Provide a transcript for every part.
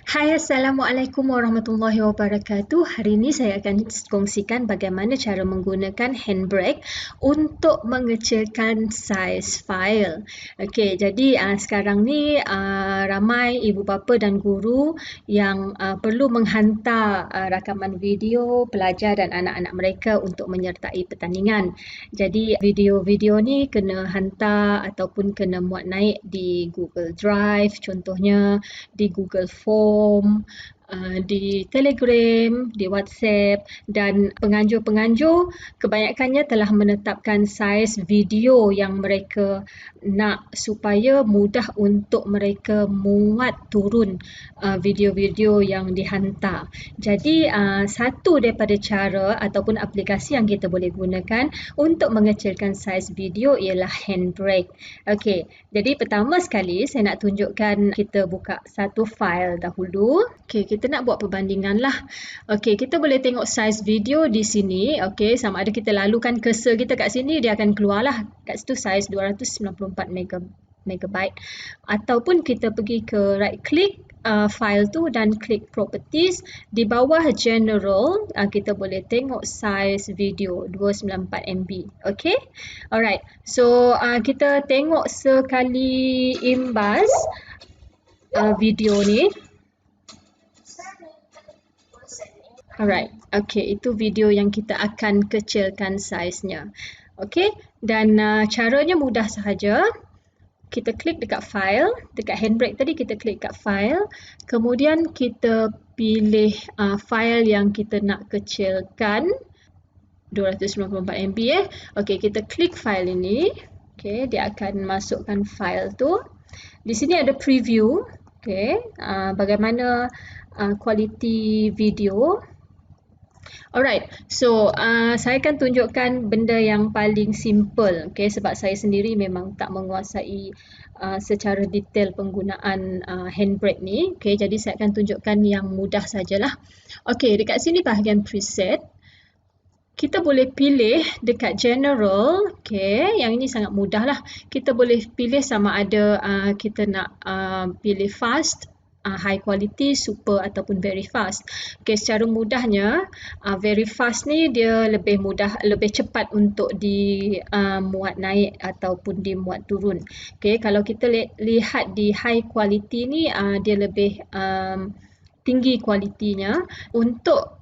Hai, Assalamualaikum warahmatullahi wabarakatuh. Hari ini saya akan kongsikan bagaimana cara menggunakan HandBrake untuk mengecilkan saiz file. Okey, jadi sekarang ni ramai ibu bapa dan guru yang perlu menghantar rakaman video pelajar dan anak-anak mereka untuk menyertai pertandingan. Jadi video-video ni kena hantar ataupun kena muat naik di Google Drive contohnya, di Google Form, di Telegram, di WhatsApp, dan penganjur-penganjur kebanyakannya telah menetapkan saiz video yang mereka nak supaya mudah untuk mereka muat turun video-video yang dihantar. Jadi satu daripada cara ataupun aplikasi yang kita boleh gunakan untuk mengecilkan saiz video ialah HandBrake. Okey, jadi pertama sekali saya nak tunjukkan kita buka satu file dahulu. Okey, kita nak buat perbandingan lah. Okey, kita boleh tengok saiz video di sini. Okey, sama ada kita lalukan cursor kita kat sini, dia akan keluar lah. Kat situ saiz 294 megabyte. Ataupun kita pergi ke right click file tu dan klik properties. Di bawah general, kita boleh tengok saiz video 294 MB. Okey, alright. So kita tengok sekali imbas video ni. Alright, okay, itu video yang kita akan kecilkan saiznya. Okay, dan caranya mudah sahaja. Kita klik dekat file, dekat HandBrake tadi kita klik dekat file, kemudian kita pilih file yang kita nak kecilkan, 294 MB Okay, kita klik file ini. Okay, dia akan masukkan file tu. Di sini ada preview. Okay, bagaimana kualiti video. Alright, so saya akan tunjukkan benda yang paling simple, okay, sebab saya sendiri memang tak menguasai secara detail penggunaan HandBrake ni. Okay, jadi saya akan tunjukkan yang mudah sajalah. Okay, dekat sini bahagian preset, kita boleh pilih dekat general. Okay, yang ini sangat mudah lah. Kita boleh pilih sama ada kita nak pilih fast, high quality, super ataupun very fast. Okay, secara mudahnya very fast ni dia lebih mudah, lebih cepat untuk dimuat naik ataupun dimuat turun. Okay, kalau kita lihat di high quality ni dia lebih tinggi kualitinya. Untuk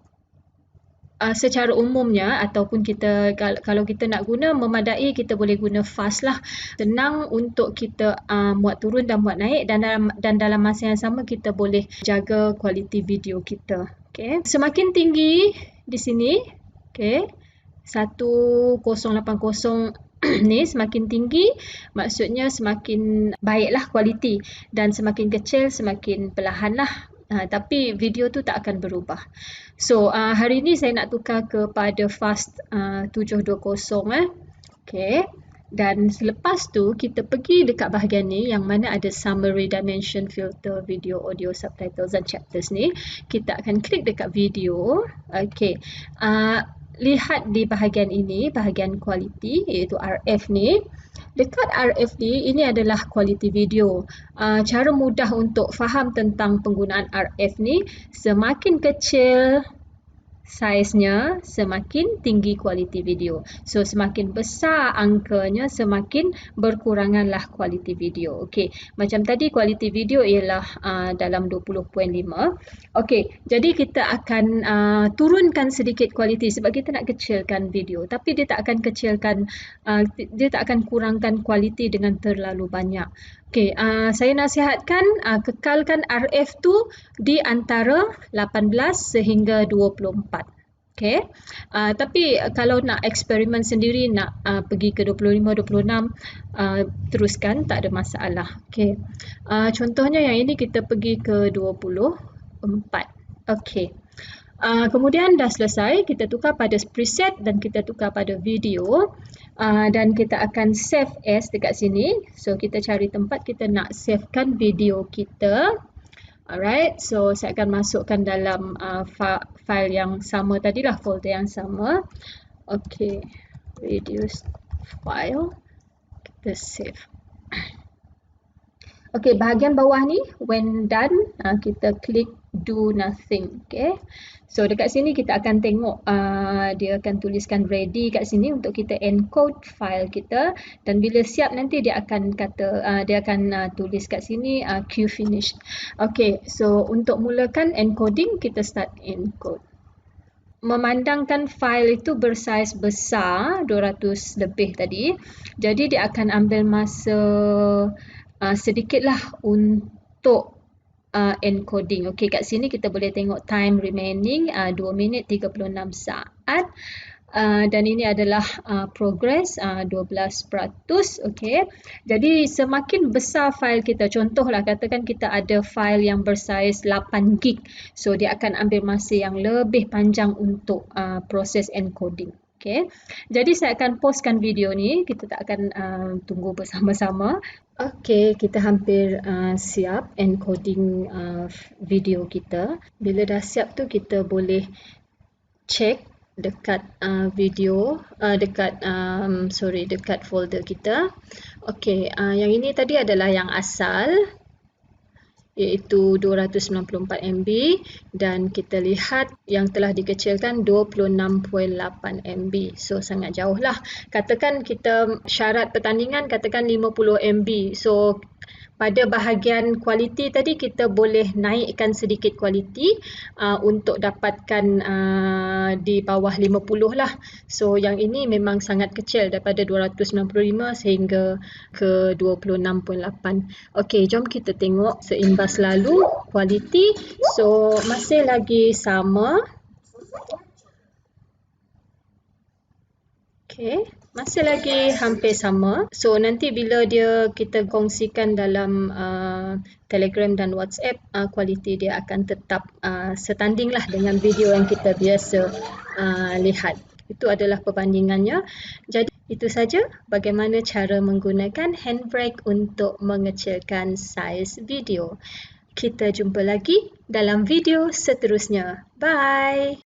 secara umumnya ataupun kita kalau kita nak guna memadai, kita boleh guna fast lah. Senang untuk kita muat turun dan muat naik, dan dalam masa yang sama kita boleh jaga kualiti video kita. Okay, semakin tinggi di sini, okay, 1080 ni semakin tinggi, maksudnya semakin baiklah kualiti, dan semakin kecil semakin perlahan lah. Tapi video tu tak akan berubah. So hari ni saya nak tukar kepada fast 720 Okay. Dan selepas tu kita pergi dekat bahagian ni yang mana ada summary, dimension, filter, video, audio, subtitles dan chapters ni. Kita akan klik dekat video. Okay. Lihat di bahagian ini, bahagian kualiti, iaitu RF ni. Dekat RF ni, ini adalah kualiti video. Cara mudah untuk faham tentang penggunaan RF ni, semakin kecil saiznya, semakin tinggi kualiti video. So, semakin besar angkanya, semakin berkuranganlah kualiti video. Okey, macam tadi kualiti video ialah dalam 20.5. Okey, jadi kita akan turunkan sedikit kualiti sebab kita nak kecilkan video. Tapi dia tak akan kecilkan, dia tak akan kurangkan kualiti dengan terlalu banyak. Okey, saya nasihatkan kekalkan RF tu di antara 18 sehingga 24. Okey, tapi kalau nak eksperimen sendiri, nak pergi ke 25, 26, teruskan, tak ada masalah. Okey, contohnya yang ini kita pergi ke 24. Okey. Kemudian dah selesai, kita tukar pada preset dan kita tukar pada video. Dan kita akan save as dekat sini. So kita cari tempat kita nak savekan video kita. Alright, so saya akan masukkan dalam file yang sama tadilah, folder yang sama. Okay, reduce file, kita save. Okey, bahagian bawah ni when done, kita klik do nothing. Okey. So dekat sini kita akan tengok dia akan tuliskan ready kat sini untuk kita encode file kita, dan bila siap nanti dia akan tulis kat sini queue finished. Okey, so untuk mulakan encoding kita start encode. Memandangkan file itu bersaiz besar 200 lebih tadi, jadi dia akan ambil masa sedikitlah untuk encoding. Okey, kat sini kita boleh tengok time remaining 2 minit 36 saat. Dan ini adalah progress 12%. Okey. Jadi semakin besar file kita, contohlah katakan kita ada file yang bersaiz 8 gig. So dia akan ambil masa yang lebih panjang untuk proses encoding. Okey. Jadi saya akan postkan video ni, kita tak akan tunggu bersama-sama. Okey, kita hampir siap encoding video kita. Bila dah siap tu kita boleh check dekat video dekat folder kita. Okey, yang ini tadi adalah yang asal, iaitu 294 MB, dan kita lihat yang telah dikecilkan 26.8 MB. So sangat jauh lah. Katakan kita syarat pertandingan katakan 50 MB. So pada bahagian kualiti tadi kita boleh naikkan sedikit kualiti untuk dapatkan di bawah 50 lah. So yang ini memang sangat kecil, daripada 295 sehingga ke 26.8. Okey, jom kita tengok seimbas lalu kualiti. So masih lagi sama. Okey, masih lagi hampir sama. So nanti bila kita kongsikan dalam Telegram dan WhatsApp, kualiti dia akan tetap setanding lah dengan video yang kita biasa lihat. Itu adalah perbandingannya. Jadi itu saja bagaimana cara menggunakan HandBrake untuk mengecilkan saiz video. Kita jumpa lagi dalam video seterusnya. Bye!